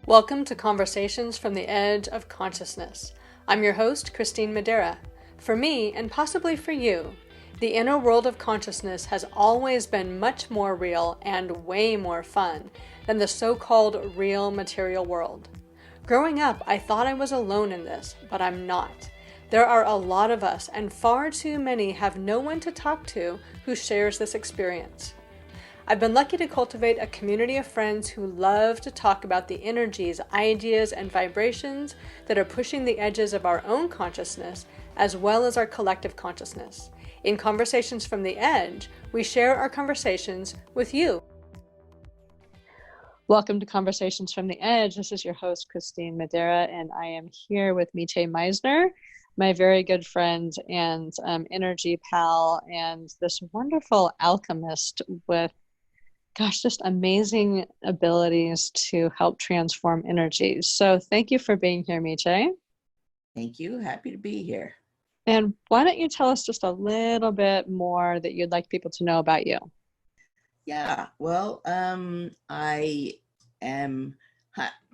Welcome to Conversations from the Edge of Consciousness. I'm your host, Kristine Madeira. For me, and possibly for you, the inner world of consciousness has always been much more real and way more fun than the so-called real material world. Growing up, I thought I was alone in this, but I'm not. There are a lot of us, and far too many have no one to talk to who shares this experience. I've been lucky to cultivate a community of friends who love to talk about the energies, ideas, and vibrations that are pushing the edges of our own consciousness, as well as our collective consciousness. In Conversations from the Edge, we share our conversations with you. Welcome to Conversations from the Edge. This is your host, Kristine Madeira, and I am here with Michė Meizner, my very good friend and energy pal, and this wonderful alchemist with just amazing abilities to help transform energies. So thank you for being here, Michė. Thank you. Happy to be here. And why don't you tell us just a little bit more that you'd like people to know about you? Yeah, well, I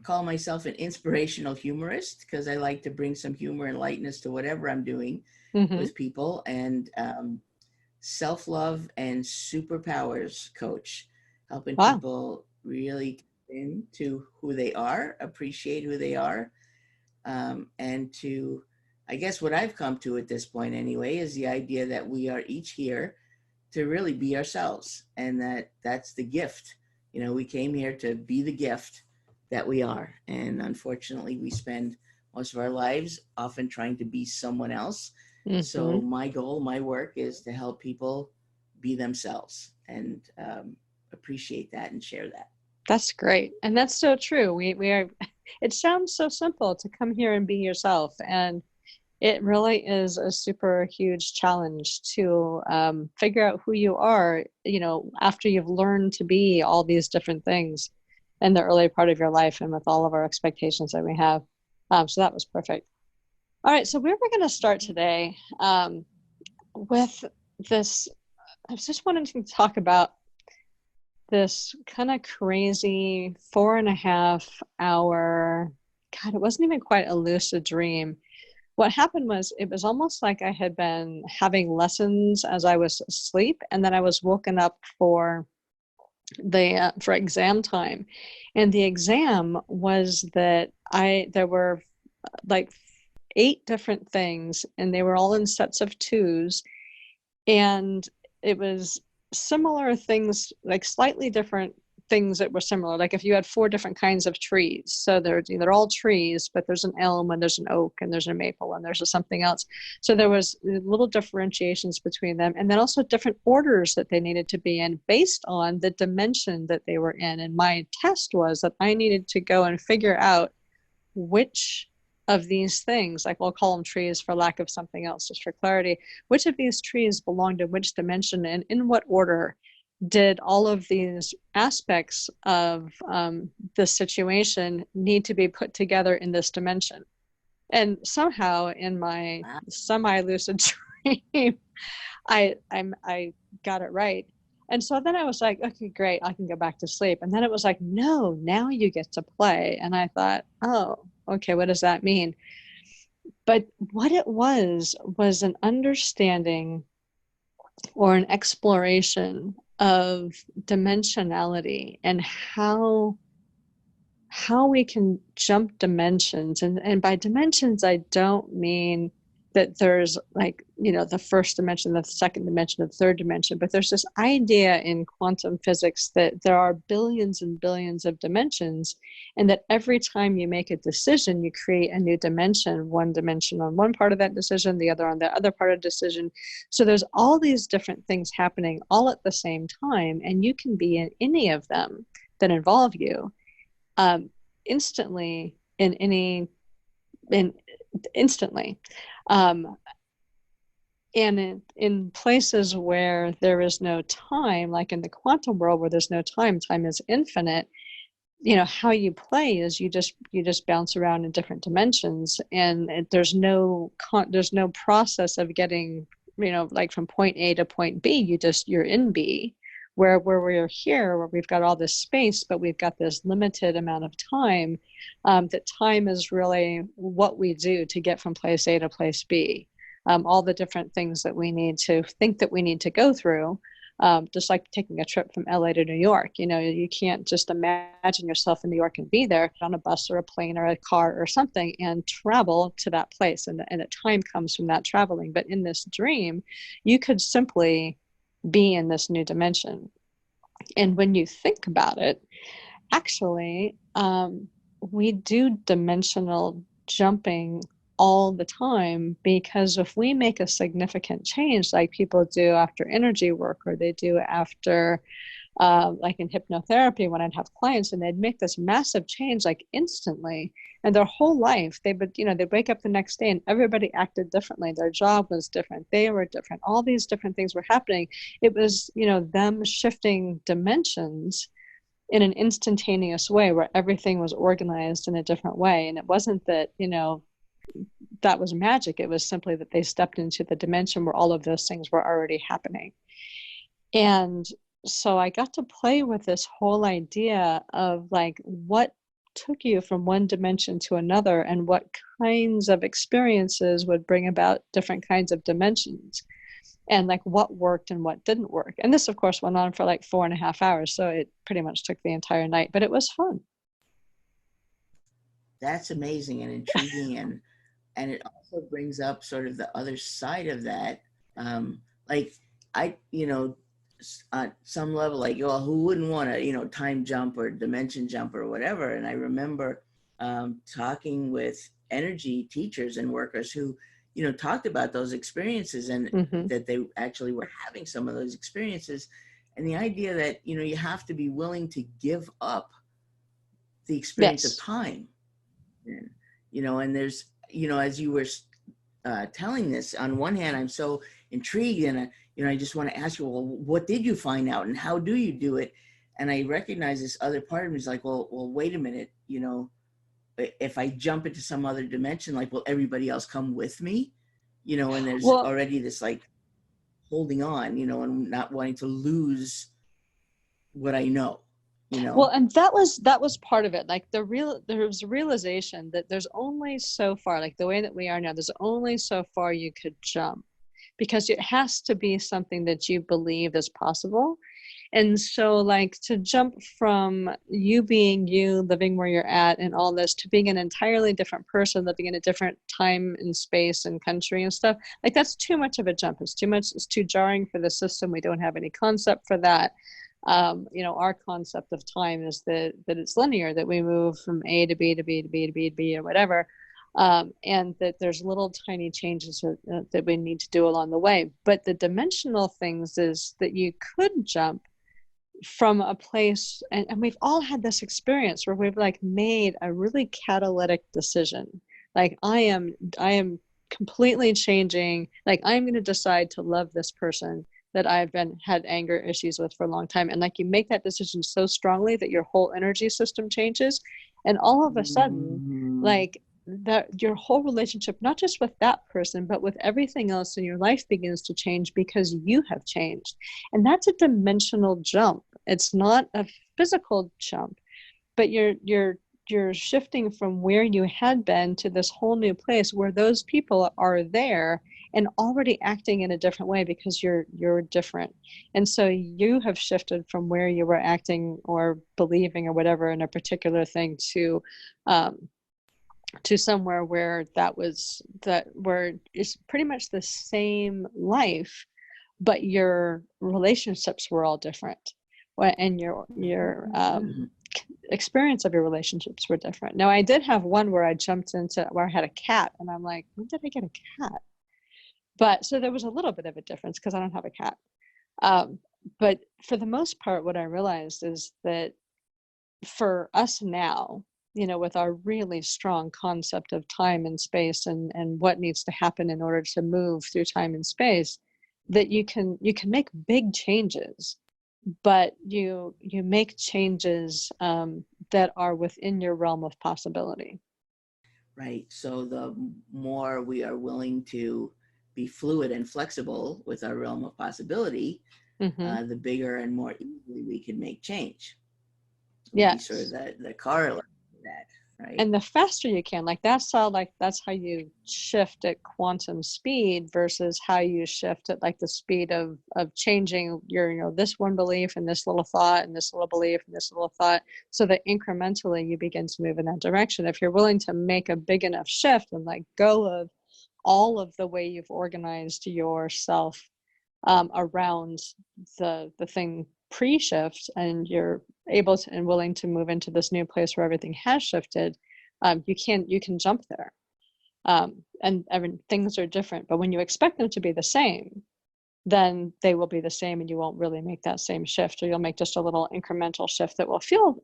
call myself an inspirational humorist because I like to bring some humor and lightness to whatever I'm doing with people, and self-love and superpowers coach, helping people really get into who they are, appreciate who they are, and to, I guess what I've come to at this point anyway, is the idea that we are each here to really be ourselves, and that's the gift. You know, we came here to be the gift that we are, and unfortunately we spend most of our lives often trying to be someone else. So my goal, my work is to help people be themselves and appreciate that and share that. That's great. And that's so true. We are, it sounds so simple to come here and be yourself. And it really is a super huge challenge to figure out who you are, you know, after you've learned to be all these different things in the early part of your life and with all of our expectations that we have. So that was perfect. All right. So we were going to start today with this. I was just wanting to talk about this kind of crazy 4.5 hour, it wasn't even quite a lucid dream. What happened was, it was almost like I had been having lessons as I was asleep, and then I was woken up for exam time. And the exam was that there were like 8 different things, and they were all in sets of 2s, and it was similar things, like slightly different things that were similar. Like if you had 4 different kinds of trees, so they're all trees, but there's an elm and there's an oak and there's a maple and there's something else. So there was little differentiations between them, and then also different orders that they needed to be in based on the dimension that they were in. And my test was that I needed to go and figure out which of these things, like we'll call them trees for lack of something else, just for clarity, which of these trees belong to which dimension, and in what order did all of these aspects of the situation need to be put together in this dimension. And somehow in my semi-lucid dream, I got it right. And so then I was like, okay, great, I can go back to sleep. And then it was like, no, now you get to play. And I thought, oh, okay, what does that mean? But what it was an understanding or an exploration of dimensionality and how we can jump dimensions. And by dimensions, I don't mean that there's like, you know, the first dimension, the second dimension, the third dimension, but there's this idea in quantum physics that there are billions and billions of dimensions, and that every time you make a decision, you create a new dimension, one dimension on one part of that decision, the other on the other part of the decision. So there's all these different things happening all at the same time, and you can be in any of them that involve you instantly and in places where there is no time, like in the quantum world where there's no time is infinite. You know, how you play is you just bounce around in different dimensions, and there's no process of getting, you know, like from point A to point B. You're in B, where we're here, where we've got all this space, but we've got this limited amount of time, that time is really what we do to get from place A to place B. All the different things that we need to think that we need to go through, just like taking a trip from LA to New York. You know, you can't just imagine yourself in New York and be there on a bus or a plane or a car or something and travel to that place. And a time comes from that traveling. But in this dream, you could simply be in this new dimension. And when you think about it, actually, we do dimensional jumping all the time, because if we make a significant change, like people do after energy work, or they do after, like in hypnotherapy, when I'd have clients and they'd make this massive change like instantly, and their whole life, they would, you know, they'd wake up the next day and everybody acted differently. Their job was different. They were different. All these different things were happening. It was, you know, them shifting dimensions in an instantaneous way where everything was organized in a different way. And it wasn't that, you know, that was magic. It was simply that they stepped into the dimension where all of those things were already happening. And so I got to play with this whole idea of like, what took you from one dimension to another, and what kinds of experiences would bring about different kinds of dimensions, and like what worked and what didn't work. And this, of course, went on for like 4.5 hours. So it pretty much took the entire night, but it was fun. That's amazing and intriguing. And it also brings up sort of the other side of that. Like I, you know, at some level, like, well, who wouldn't want to, you know, time jump or dimension jump or whatever. And I remember talking with energy teachers and workers who, you know, talked about those experiences, and that they actually were having some of those experiences. And the idea that, you know, you have to be willing to give up the experience of time. And, you know, and there's, you know, as you were telling this, on one hand, I'm so intrigued, and you know, I just want to ask you, well, what did you find out, and how do you do it? And I recognize this other part of me is like, well, wait a minute, you know, if I jump into some other dimension, like, will everybody else come with me? You know, and there's already this like holding on, you know, and not wanting to lose what I know. You know? Well, and that was part of it. Like there was a realization that there's only so far, like the way that we are now, there's only so far you could jump, because it has to be something that you believe is possible. And so like to jump from you being you, living where you're at and all this, to being an entirely different person, living in a different time and space and country and stuff, like that's too much of a jump. It's too much. It's too jarring for the system. We don't have any concept for that. You know, our concept of time is that it's linear, that we move from A to B to B to B to B to B or whatever. And that there's little tiny changes that we need to do along the way. But the dimensional things is that you could jump from a place, and we've all had this experience where we've like made a really catalytic decision. Like I am completely changing, like I'm going to decide to love this person that I've had anger issues with for a long time. And like you make that decision so strongly that your whole energy system changes. And all of a sudden, like that your whole relationship, not just with that person, but with everything else in your life begins to change because you have changed. And that's a dimensional jump. It's not a physical jump, but you're shifting from where you had been to this whole new place where those people are there and already acting in a different way because you're different. And so you have shifted from where you were acting or believing or whatever in a particular thing to somewhere where where it's pretty much the same life, but your relationships were all different, and your experience of your relationships were different. Now, I did have one where I jumped into where I had a cat, and I'm like, when did I get a cat? But so there was a little bit of a difference because I don't have a cat. But for the most part, what I realized is that for us now, you know, with our really strong concept of time and space and what needs to happen in order to move through time and space, that you can make big changes, but you make changes that are within your realm of possibility. Right. So the more we are willing to be fluid and flexible with our realm of possibility, Mm-hmm. the bigger and more easily we can make change. Would be sort of Yes. the corollary to that, right? And the faster you can, that's how you shift at quantum speed versus how you shift at like the speed of changing your, this one belief and this little thought and this little belief and this little thought, so that incrementally you begin to move in that direction. If you're willing to make a big enough shift and let go of all of the way you've organized yourself around the thing pre-shift, and you're able to and willing to move into this new place where everything has shifted, you can jump there. And things are different, but when you expect them to be the same, then they will be the same, and you won't really make that same shift, or you'll make just a little incremental shift that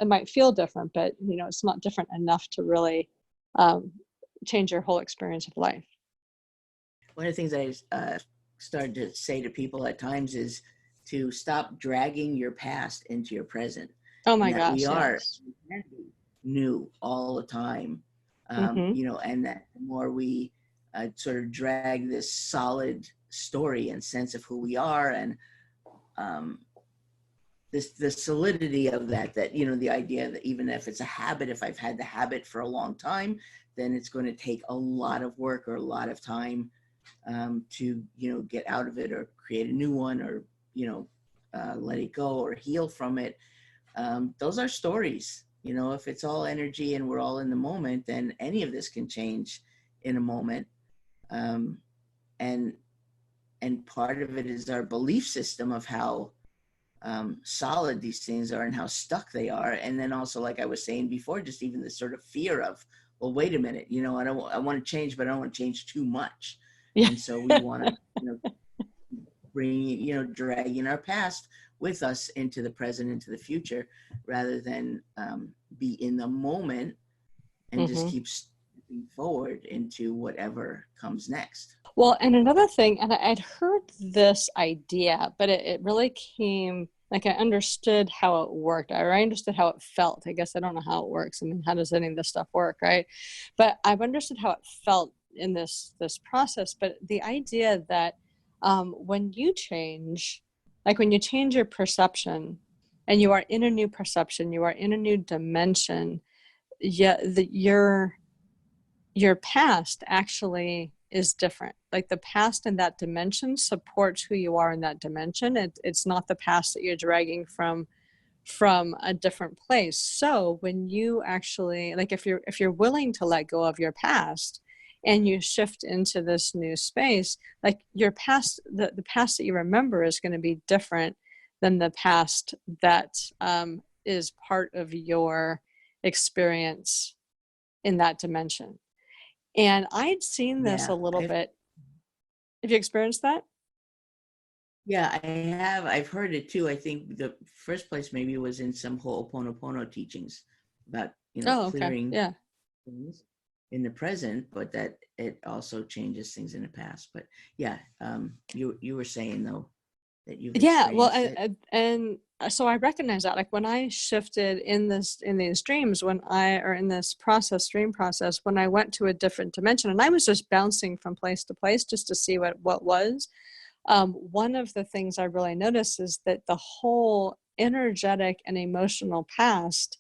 might feel different, but it's not different enough to really um, change your whole experience of life. One of the things I started to say to people at times is to stop dragging your past into your present, Oh and my that gosh, yes. we can be new all the time. Mm-hmm. And that the more we sort of drag this solid story and sense of who we are, and the solidity of that the idea that even if it's a habit, if I've had the habit for a long time, then it's going to take a lot of work or a lot of time to get out of it or create a new one, or let it go or heal from it. Those are stories. If it's all energy and we're all in the moment, then any of this can change in a moment. um, and and part of it is our belief system of how solid these things are and how stuck they are. And then also, like I was saying before, just even the sort of fear of, well, wait a minute, I want to change, but I don't want to change too much. Yeah. And so we want to bring dragging our past with us into the present, into the future, rather than be in the moment and just Mm-hmm. keep stepping forward into whatever comes next. Well, and another thing, and I'd heard this idea, but it really came like I understood how it worked, or I understood how it felt. I guess I don't know how it works. I mean, how does any of this stuff work, right? But I've understood how it felt in this process. But the idea that when you change, like when you change your perception, and you are in a new perception, you are in a new dimension, yeah, your past actually is different. Like the past in that dimension supports who you are in that dimension. It's not the past that you're dragging from a different place. So when you actually, like, if you're willing to let go of your past and you shift into this new space, like your past, the past that you remember is going to be different than the past that is part of your experience in that dimension. And I'd seen this Yeah, a little bit. Have you experienced that? yeah, I have. I've heard it too. I think the first place maybe was in some Ho'oponopono teachings about Oh, okay. clearing Yeah. things in the present, but that it also changes things in the past. But yeah, you were saying though that you've Yeah. Well, experienced it. and so I recognize that, like when I shifted in these dreams, or in this dream process, when I went to a different dimension, and I was just bouncing from place to place just to see what was. One of the things I really noticed is that the whole energetic and emotional past,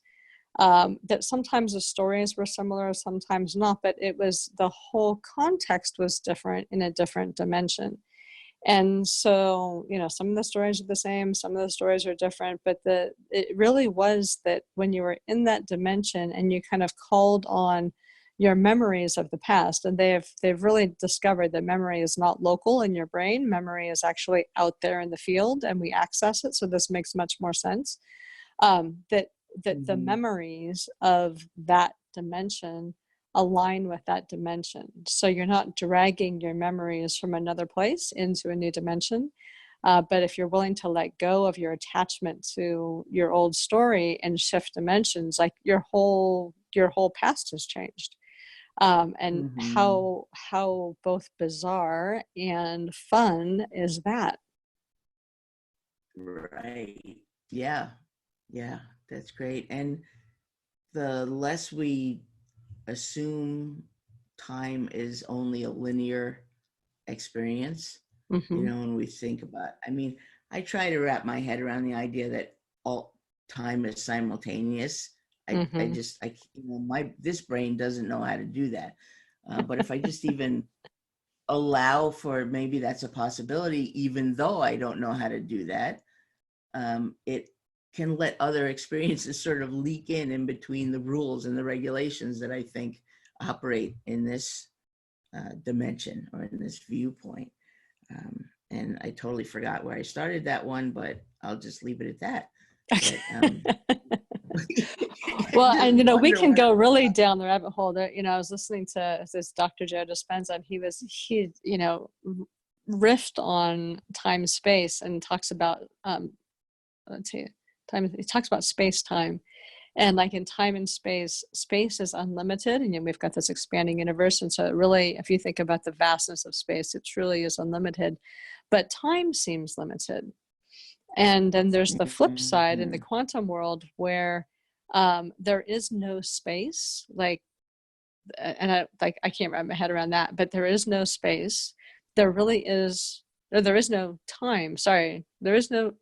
that sometimes the stories were similar, sometimes not, but the whole context was different in a different dimension. And so, some of the stories are the same, some of the stories are different, but it really was that when you were in that dimension and you kind of called on your memories of the past, and they've really discovered that memory is not local in your brain. Memory is actually out there in the field, and we access it. So this makes much more sense. That the Mm-hmm. memories of that dimension align with that dimension. So you're not dragging your memories from another place into a new dimension. But if you're willing to let go of your attachment to your old story and shift dimensions, like your whole past has changed. And Mm-hmm. how both bizarre and fun is that? Right. Yeah. Yeah. That's great. And the less we assume time is only a linear experience, Mm-hmm. when we think about, I mean, I try to wrap my head around the idea that all time is simultaneous. This brain doesn't know how to do that. But if I just even allow for maybe that's a possibility, even though I don't know how to do that, it can let other experiences sort of leak in between the rules and the regulations that I think operate in this dimension or in this viewpoint. And I totally forgot where I started that one, but I'll just leave it at that. But, well, and we can go really down the rabbit hole. There, I was listening to this Dr. Joe Dispenza, and he riffed on time space and talks about let's see, time. He talks about space time. And like in time and space is unlimited, and we've got this expanding universe. And so it really, if you think about the vastness of space, it truly is unlimited. But time seems limited. And then there's the flip side in the quantum world where there is no space. I can't wrap my head around that, but there is no space. There is no time. Sorry, there is no.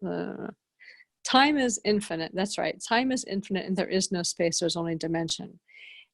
Time is infinite. That's right. Time is infinite, and there is no space. There's only dimension.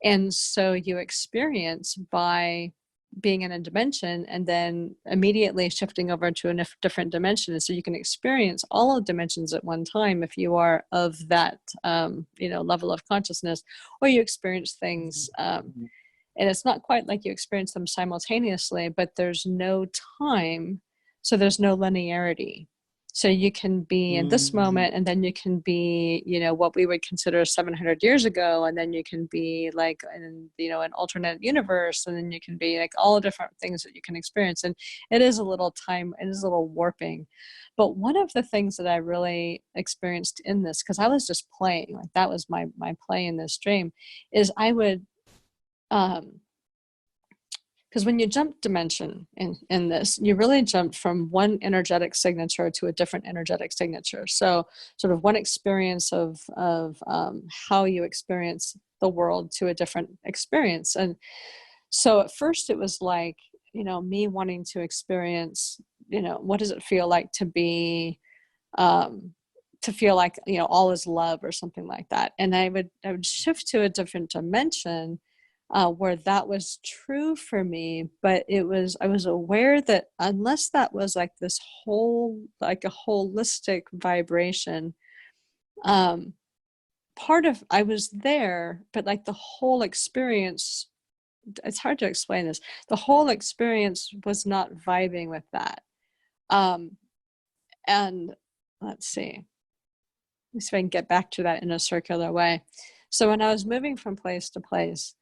And so you experience by being in a dimension and then immediately shifting over to a different dimension. And so you can experience all of dimensions at one time if you are of that, level of consciousness, or you experience things. And it's not quite like you experience them simultaneously, but there's no time. So there's no linearity. So you can be in this moment, and then you can be, what we would consider 700 years ago, and then you can be like in, an alternate universe, and then you can be like all different things that you can experience. And it is a little warping. But one of the things that I really experienced in this, because I was just playing, like that was my play in this dream, is I would, because when you jump dimension in this, you really jump from one energetic signature to a different energetic signature. So sort of one experience of how you experience the world to a different experience. And so at first it was like, me wanting to experience, what does it feel like to be, to feel like, all is love or something like that. And I would shift to a different dimension where that was true for me, but I was aware that unless that was like this whole, like a holistic vibration, I was there, but like the whole experience, it's hard to explain this. The whole experience was not vibing with that. And let's see if I can get back to that in a circular way. So when I was moving from place to place,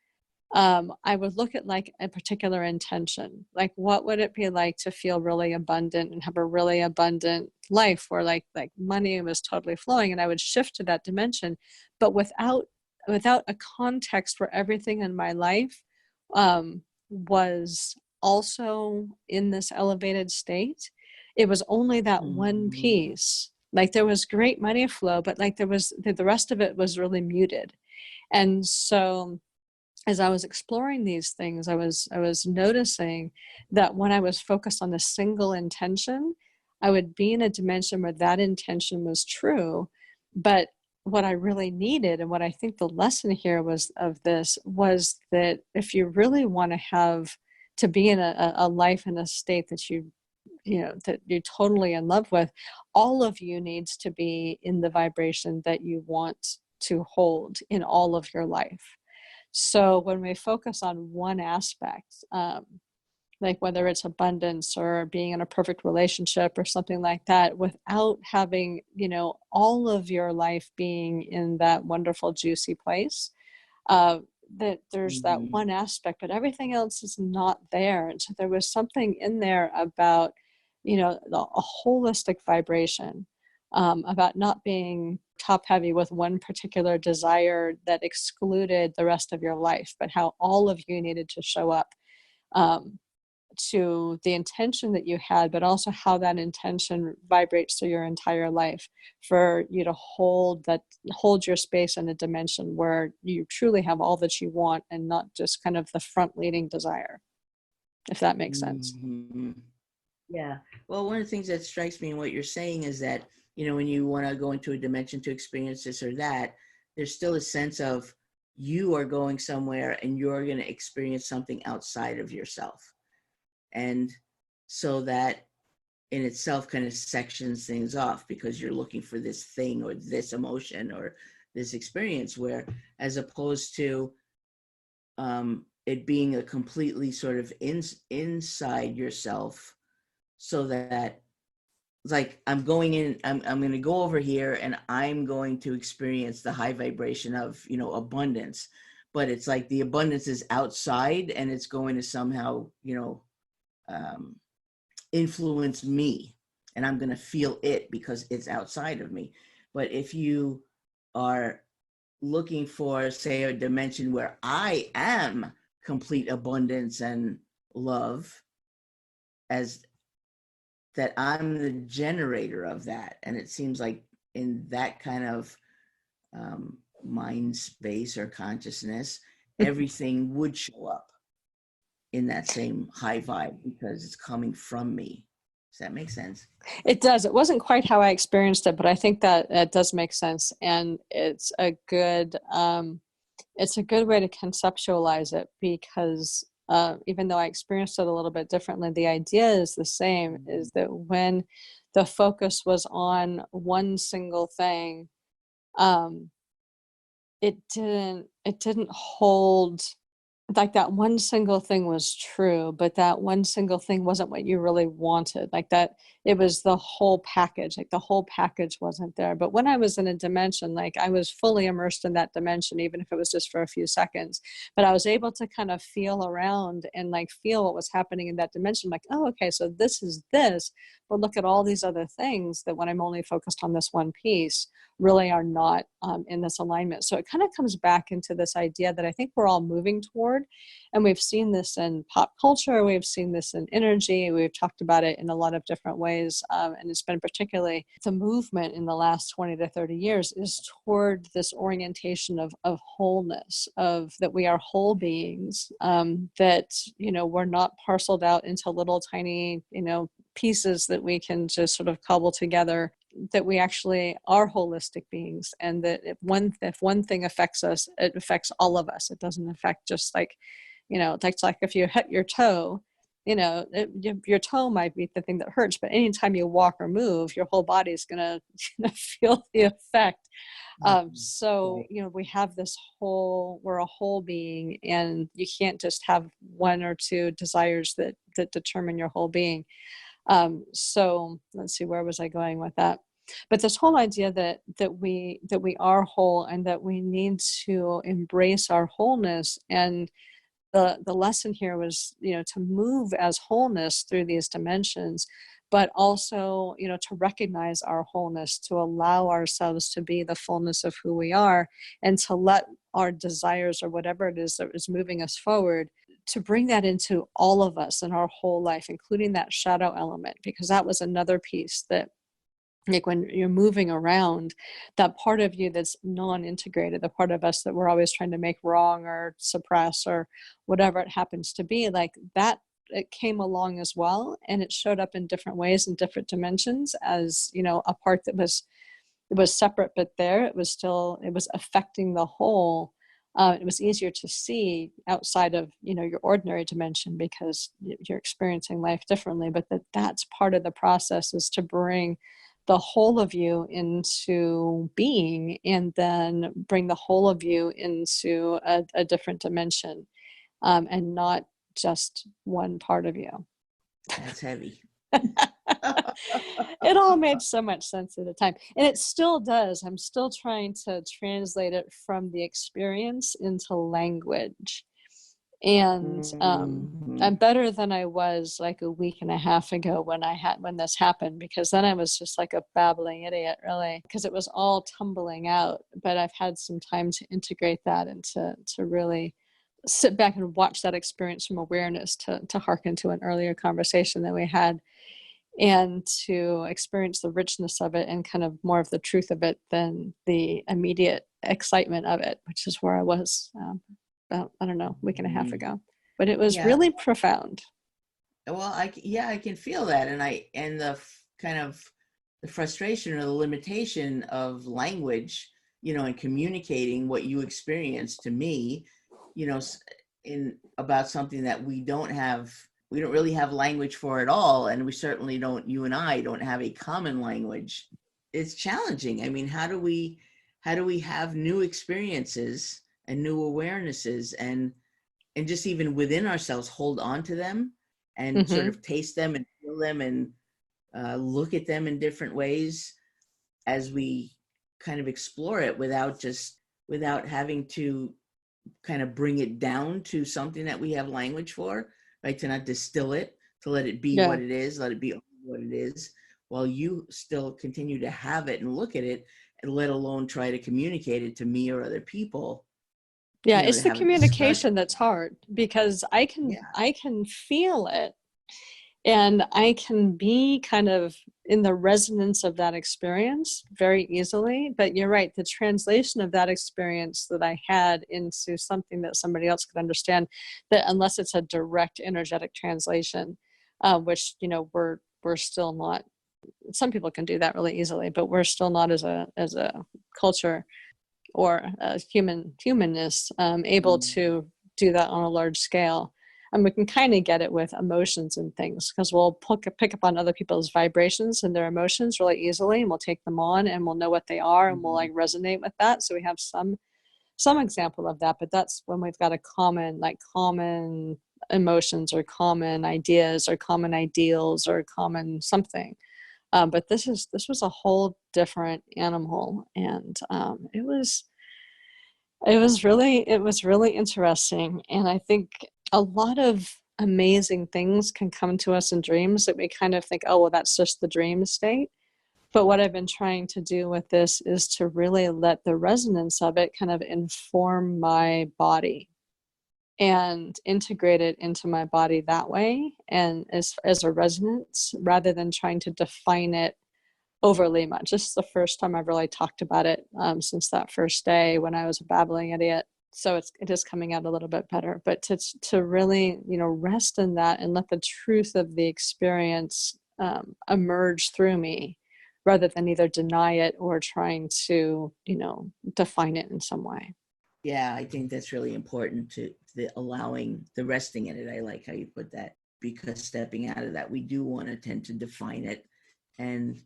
I would look at like a particular intention, like what would it be like to feel really abundant and have a really abundant life where like money was totally flowing, and I would shift to that dimension, but without a context where everything in my life was also in this elevated state. It was only that one piece. Like there was great money flow, but like there was the rest of it was really muted. And so as I was exploring these things, I was noticing that when I was focused on a single intention, I would be in a dimension where that intention was true. But what I really needed, and what I think the lesson here was that if you really want to be in a life in a state that that you're totally in love with, all of you needs to be in the vibration that you want to hold in all of your life. So when we focus on one aspect, like whether it's abundance or being in a perfect relationship or something like that, without having, all of your life being in that wonderful, juicy place, that there's that one aspect, but everything else is not there. And so there was something in there about, a holistic vibration, about not being top heavy with one particular desire that excluded the rest of your life, but how all of you needed to show up to the intention that you had, but also how that intention vibrates through your entire life for you to hold your space in a dimension where you truly have all that you want and not just kind of the front leading desire, if that makes sense. Yeah. Well, one of the things that strikes me in what you're saying is that, you know, when you want to go into a dimension to experience this or that, there's still a sense of you are going somewhere and you're going to experience something outside of yourself. And so that in itself kind of sections things off because you're looking for this thing or this emotion or this experience, where as opposed to it being a completely sort of inside yourself, so that like I'm going in, I'm going to go over here and I'm going to experience the high vibration of, you know, abundance, but it's like the abundance is outside and it's going to somehow, you know, um, influence me, and I'm going to feel it because it's outside of me. But if you are looking for, say, a dimension where I am complete abundance and love, as that I'm the generator of that. And it seems like in that kind of mind space or consciousness, everything would show up in that same high vibe because it's coming from me. Does that make sense? It does. It wasn't quite how I experienced it, but I think that it does make sense, and it's a good way to conceptualize it, because even though I experienced it a little bit differently, the idea is the same, is that when the focus was on one single thing, um, it didn't hold, like that one single thing was true, but that one single thing wasn't what you really wanted. Like that, it was the whole package. Like the whole package wasn't there. But when I was in a dimension, like I was fully immersed in that dimension, even if it was just for a few seconds. But I was able to kind of feel around and like feel what was happening in that dimension. Like, oh, okay, so this is this, but look at all these other things that when I'm only focused on this one piece, really are not in this alignment. So it kind of comes back into this idea that I think we're all moving toward. And we've seen this in pop culture, we've seen this in energy, we've talked about it in a lot of different ways. And it's been particularly the movement in the last 20 to 30 years is toward this orientation of wholeness, of that we are whole beings, that, you know, we're not parceled out into little tiny, you know, pieces that we can just sort of cobble together, that we actually are holistic beings, and that if one thing affects us, it affects all of us. It doesn't affect just like, you know, it's like if you hit your toe, you know, your toe might be the thing that hurts, but anytime you walk or move, your whole body is gonna feel the effect. So, you know, we have this we're a whole being, and you can't just have one or two desires that determine your whole being. So let's see, where was I going with that? But this whole idea that we are whole, and that we need to embrace our wholeness. And the lesson here was, you know, to move as wholeness through these dimensions, but also, you know, to recognize our wholeness, to allow ourselves to be the fullness of who we are, and to let our desires or whatever it is that is moving us forward, to bring that into all of us and our whole life, including that shadow element, because that was another piece that, like when you're moving around, that part of you that's non-integrated, the part of us that we're always trying to make wrong or suppress or whatever it happens to be, like that, it came along as well, and it showed up in different ways in different dimensions as, you know, a part that was, it was separate, but there it was still, it was affecting the whole. It was easier to see outside of, you know, your ordinary dimension, because you're experiencing life differently. But that's part of the process, is to bring the whole of you into being, and then bring the whole of you into a different dimension, and not just one part of you. That's heavy. It all made so much sense at the time, and it still does. I'm still trying to translate it from the experience into language. And I'm better than I was like a week and a half ago when this happened, because then I was just like a babbling idiot, really, because it was all tumbling out. But I've had some time to integrate that, and to really sit back and watch that experience from awareness, to hearken to an earlier conversation that we had, and to experience the richness of it and kind of more of the truth of it than the immediate excitement of it, which is where I was about, I don't know, a week and a half ago. But it was Yeah. really profound. Well, yeah, I can feel that. And the kind of the frustration or the limitation of language, and communicating what you experience to me, in about something that we don't really have language for at all. And we certainly don't, you and I don't have a common language. It's challenging. I mean, how do we have new experiences and new awarenesses and just even within ourselves hold on to them and sort Mm-hmm. of taste them and feel them and look at them in different ways as we kind of explore it without having to kind of bring it down to something that we have language for, right? To not distill it, to let it be Yeah. what it is, let it be what it is, while you still continue to have it and look at it, and let alone try to communicate it to me or other people, Yeah, to it's the have a discussion. communication that's hard because Yeah. I can feel it and I can be kind of in the resonance of that experience very easily. But you're right, the translation of that experience that I had into something that somebody else could understand, that unless it's a direct energetic translation, which we're still not. Some people can do that really easily, but we're still not as a culture or humanness able Mhm. to do that on a large scale. And we can kind of get it with emotions and things because we'll pick up on other people's vibrations and their emotions really easily, and we'll take them on and we'll know what they are and we'll like resonate with that. So we have some example of that, but that's when we've got a common emotions or common ideas or common ideals or common something. But this was a whole different animal, and it was really interesting. And I think a lot of amazing things can come to us in dreams that we kind of think, oh, well, that's just the dream state. But what I've been trying to do with this is to really let the resonance of it kind of inform my body and integrate it into my body that way, and as a resonance, rather than trying to define it overly much. This is the first time I've really talked about it since that first day when I was a babbling idiot. So it is coming out a little bit better. But to really rest in that and let the truth of the experience emerge through me, rather than either deny it or trying to define it in some way. Yeah, I think that's really important to the allowing the resting in it. I like how you put that, because stepping out of that, we do want to tend to define it, and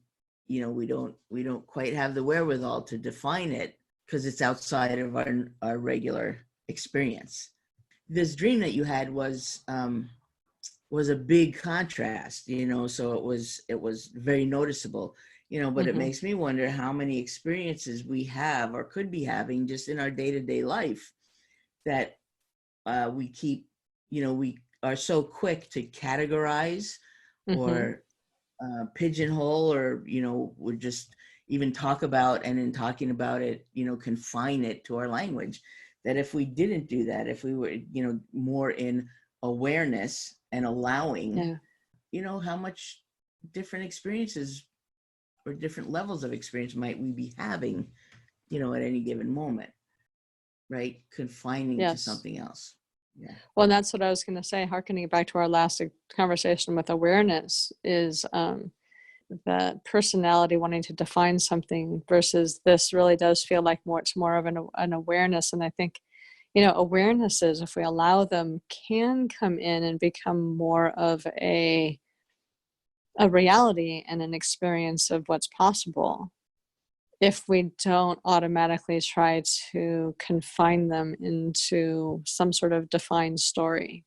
we don't quite have the wherewithal to define it because it's outside of our regular experience. This dream that you had was a big contrast, so it was very noticeable, but it Mm-hmm. makes me wonder how many experiences we have or could be having just in our day-to-day life that we keep, we are so quick to categorize Mm-hmm. or pigeonhole, or would just even talk about, and in talking about it, confine it to our language. That if we didn't do that, if we were, more in awareness and allowing, Yeah. how much different experiences or different levels of experience might we be having, at any given moment, right? Confining to Yes. something else. Yeah. Well, and that's what I was going to say, harkening back to our last conversation with awareness, is the personality wanting to define something versus this really does feel like it's more of an awareness. And I think, awarenesses, if we allow them, can come in and become more of a reality and an experience of what's possible if we don't automatically try to confine them into some sort of defined story.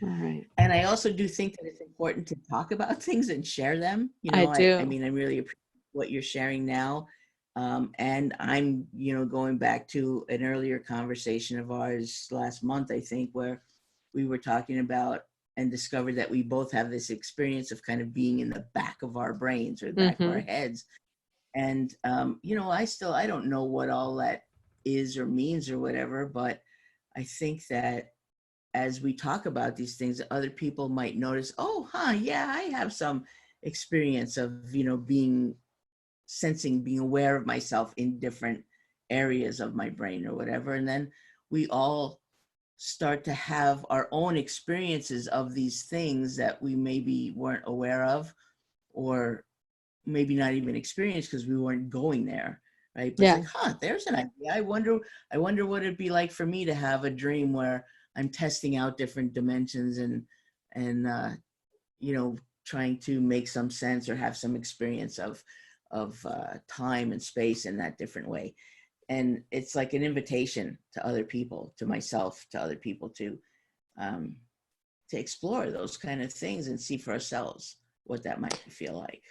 All right. And I also do think that it's important to talk about things and share them. I I do. mean, I really appreciate what you're sharing now. And I'm, going back to an earlier conversation of ours last month, I think, where we were talking about and discovered that we both have this experience of kind of being in the back of our brains or the back of our Mm-hmm. heads. And, I don't know what all that is or means or whatever, but I think that as we talk about these things, other people might notice, oh, yeah, I have some experience of, being aware of myself in different areas of my brain or whatever. And then we all start to have our own experiences of these things that we maybe weren't aware of, or maybe not even experienced because we weren't going there, right? But it's Yeah. like, there's an idea. I wonder what it'd be like for me to have a dream where I'm testing out different dimensions and trying to make some sense or have some experience of time and space in that different way. And it's like an invitation to other people, to myself, to other people um, to explore those kind of things and see for ourselves what that might feel like.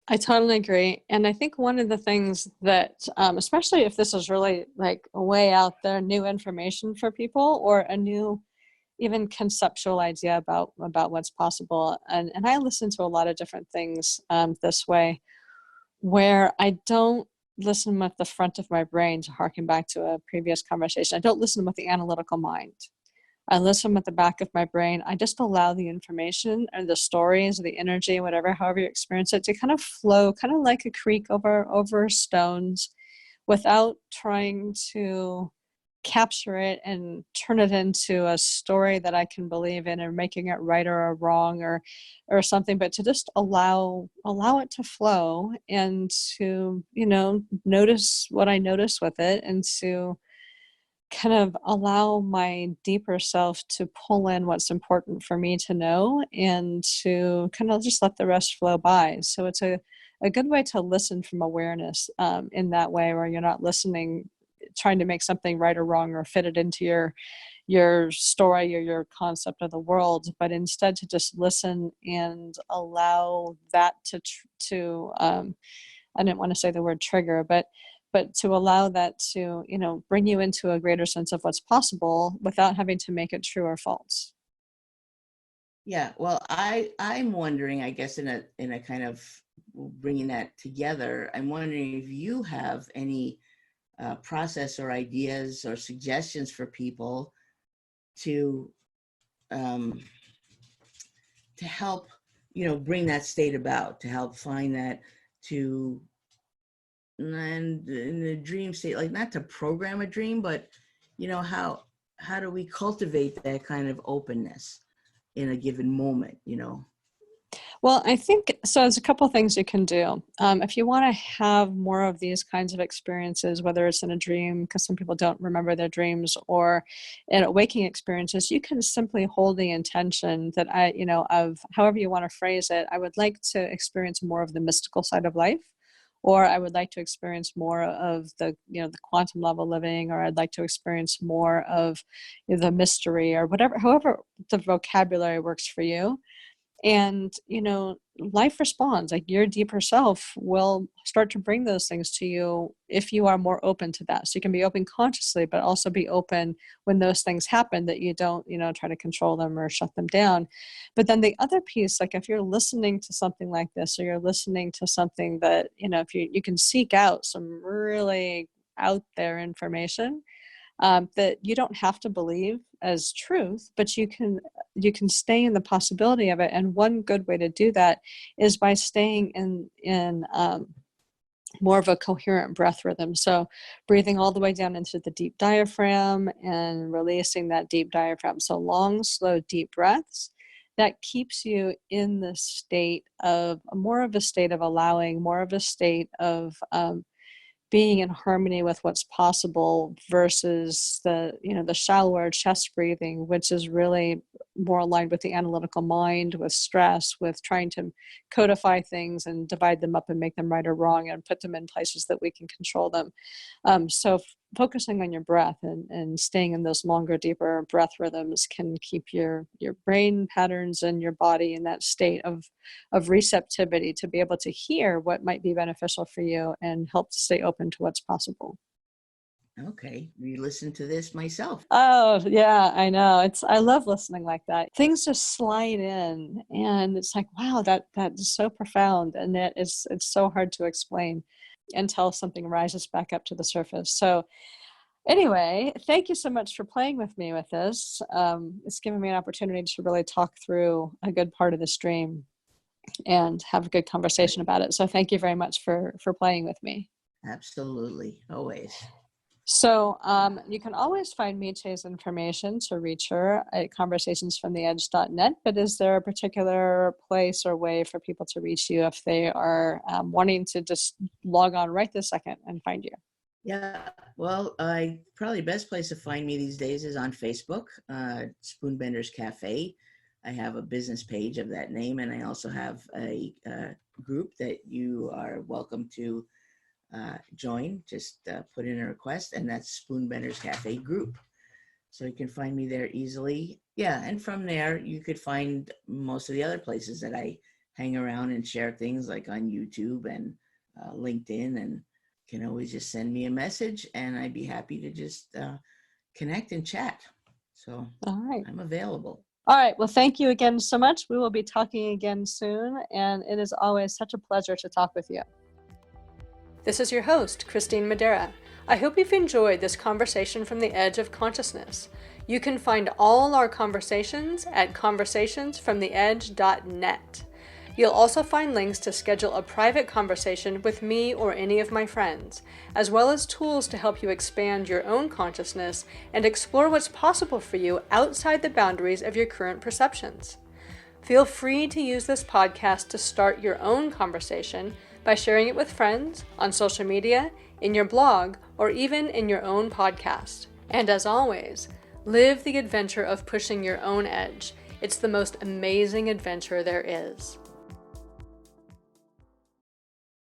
I totally agree. And I think one of the things that, especially if this is really like way out there, new information for people, or a new, even conceptual idea about what's possible. And I listen to a lot of different things this way, where I don't listen with the front of my brain, to harken back to a previous conversation. I don't listen with the analytical mind. I listen with the back of my brain. I just allow the information and the stories, the energy, whatever, however you experience it, to kind of flow, kind of like a creek over stones, without trying to capture it and turn it into a story that I can believe in, or making it right or wrong or something, but to just allow it to flow, and to, notice what I notice with it, and to kind of allow my deeper self to pull in what's important for me to know, and to kind of just let the rest flow by. So it's a good way to listen from awareness, in that way, where you're not listening, trying to make something right or wrong, or fit it into your story or your concept of the world, but instead to just listen and allow that to I didn't want to say the word trigger, but to allow that to, bring you into a greater sense of what's possible, without having to make it true or false. Yeah, well, I'm wondering, I guess, in a kind of bringing that together, I'm wondering if you have any process or ideas or suggestions for people to um, to help, bring that state about, to help find that, to and in the dream state, like not to program a dream, but how do we cultivate that kind of openness in a given moment? Well, I think so. There's a couple of things you can do. If you want to have more of these kinds of experiences, whether it's in a dream, because some people don't remember their dreams, or in waking experiences, you can simply hold the intention that of however you want to phrase it. I would like to experience more of the mystical side of life, or I would like to experience more of the quantum level living, or I'd like to experience more of the mystery, or whatever, however the vocabulary works for you. And life responds, like your deeper self will start to bring those things to you, if you are more open to that. So you can be open consciously, but also be open when those things happen, that you don't try to control them or shut them down. But then the other piece, like if you're listening to something like this, or you're listening to something that if you can seek out some really out there information, that you don't have to believe as truth, but you can stay in the possibility of it. And one good way to do that is by staying in more of a coherent breath rhythm. So breathing all the way down into the deep diaphragm and releasing that deep diaphragm. So long, slow, deep breaths. That keeps you in the state of more of a state of allowing, more of a state of being in harmony with what's possible, versus the shallower chest breathing, which is really more aligned with the analytical mind, with stress, with trying to codify things and divide them up and make them right or wrong, and put them in places that we can control them. So focusing on your breath, and staying in those longer, deeper breath rhythms, can keep your brain patterns and your body in that state of receptivity, to be able to hear what might be beneficial for you, and help to stay open to what's possible. Okay, re-listen to this myself. Oh yeah, I know. I love listening like that. Things just slide in, and it's like, wow, that is so profound, and it's so hard to explain until something rises back up to the surface. So anyway, thank you so much for playing with me with this. It's given me an opportunity to really talk through a good part of this dream, and have a good conversation about it. So thank you very much for playing with me. Absolutely, always. So you can always find Miche's information to reach her at conversationsfromtheedge.net, but is there a particular place or way for people to reach you if they are wanting to just log on right this second and find you? Yeah, well, probably best place to find me these days is on Facebook, Spoonbender's Cafe. I have a business page of that name, and I also have a group that you are welcome to join. Just put in a request, and that's Spoonbender's Cafe group. So you can find me there easily. Yeah, and from there you could find most of the other places that I hang around and share things, like on YouTube and LinkedIn, and can always just send me a message, and I'd be happy to just connect and chat. So All right. I'm available. All right. Well, thank you again so much. We will be talking again soon, and it is always such a pleasure to talk with you. This is your host, Kristine Madera. I hope you've enjoyed this conversation from the edge of consciousness. You can find all our conversations at conversationsfromtheedge.net. You'll also find links to schedule a private conversation with me or any of my friends, as well as tools to help you expand your own consciousness and explore what's possible for you outside the boundaries of your current perceptions. Feel free to use this podcast to start your own conversation by sharing it with friends, on social media, in your blog, or even in your own podcast. And as always, live the adventure of pushing your own edge. It's the most amazing adventure there is.